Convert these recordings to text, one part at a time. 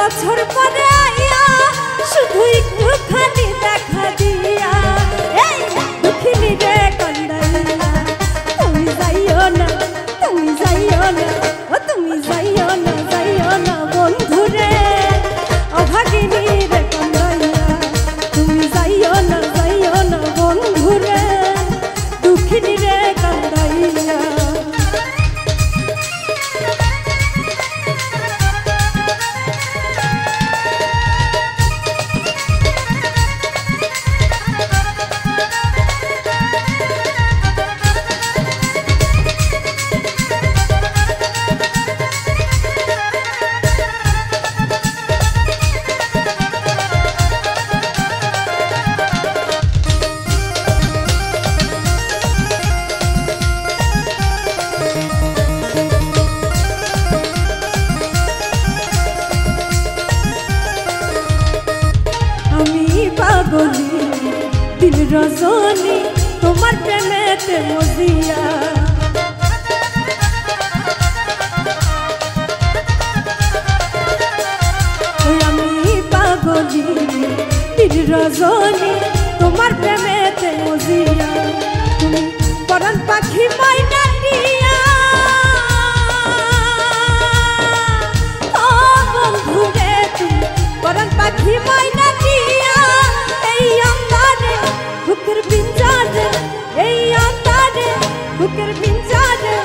বছর পরে আইয়া শুধু একটু খালি দেখা দিয়া এই দুঃখিনী রে কান্দাইয়া তুমি যাইও না তুমি যাইও না ও তুমি যাইও না বন্ধু রে অভাগিনী রে কান্দাইয়া তুমি যাইও না বন্ধু রে দুঃখিনী রে কান্দাইয়া পাগলি দিন রজনী তোমার প্রেমেতে মজিয়া আমি পাগলি দিন রজনী তোমার প্রেমেতে মজিয়া তুমি পরাণ পাখি মাইনা দিয়া ও বন্ধু রে তুমি পরাণ পাখি মাইনা দিয়া বুকের পিঞ্জারে এই আন্ধারে বুকের পিঞ্জারে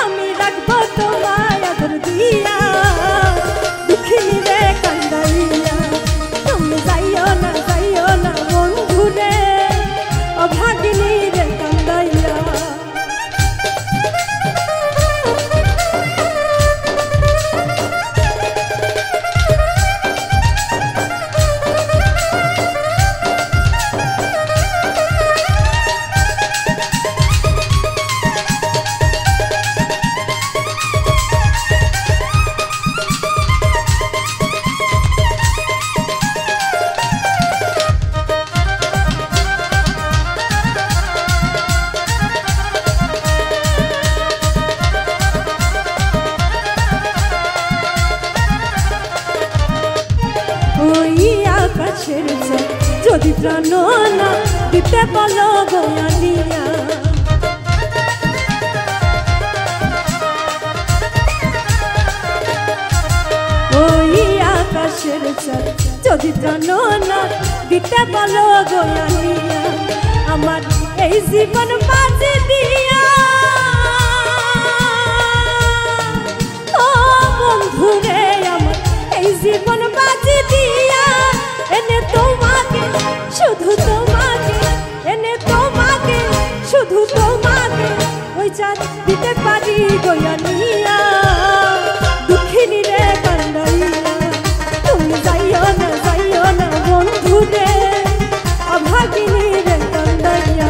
আমি রাখবো তোমায় আদর দিয়া দুঃখিনী রে কান্দাইয়া তুমি যাইও না বন্ধু রে অভাগিনী রে কান্দাইয়া যদি প্রাণ না দিতে বলো গোয়ানিয়া ওই আকাশের চাঁদ যদি প্রাণ না দিতে বলো গোয়ানিয়া আমার এই জীবন বাজে দিয়া ও বন্ধু রে আমার এই জীবন বাজে দিয়া এনে তোমাকে শুধু তোমাকে এনে তোমাকে শুধু তোমাকে ওই চাঁদ দিতে পারি গোয়ানিয়া দুঃখিনী রে কান্দাইয়া তুমি যাইও না বন্ধু রে অভাগিনী রে কান্দাইয়া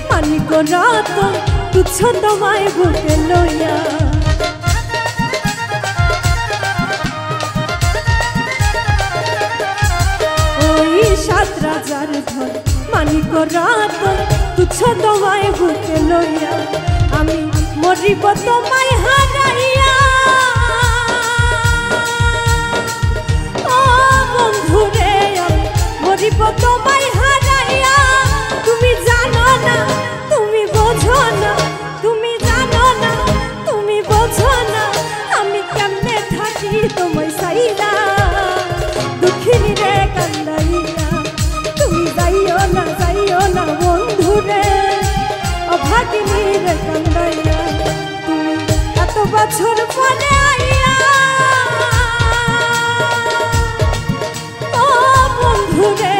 মানিক রতন তুচ্ছ তোমায় বুকে লইয়া ওই ৭ রাজার ধন মানিক রতন তুচ্ছ তোমায় বুকে লইয়া আমি মরিব তোমায় হারাইয়া ও বন্ধু রে আমি মরিব তোমায় হারাইয়া তুমি জানো না তুমি বোঝো না তুমি জানো না তুমি বোঝো না আমি কেমনে থাকি তোমায় সাইরা দুঃখিনী রে কান্দাইয়া তুমি যাইও না বন্ধু রে অভাগিনী রে কান্দাইয়া তুমি এত বছর পরে আইয়া ও বন্ধু রে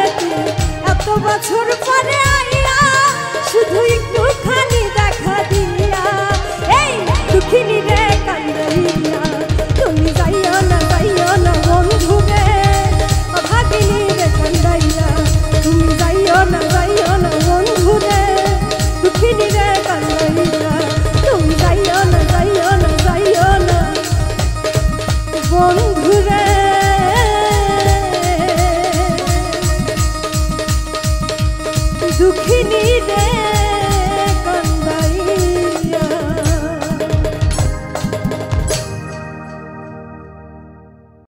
এত বছর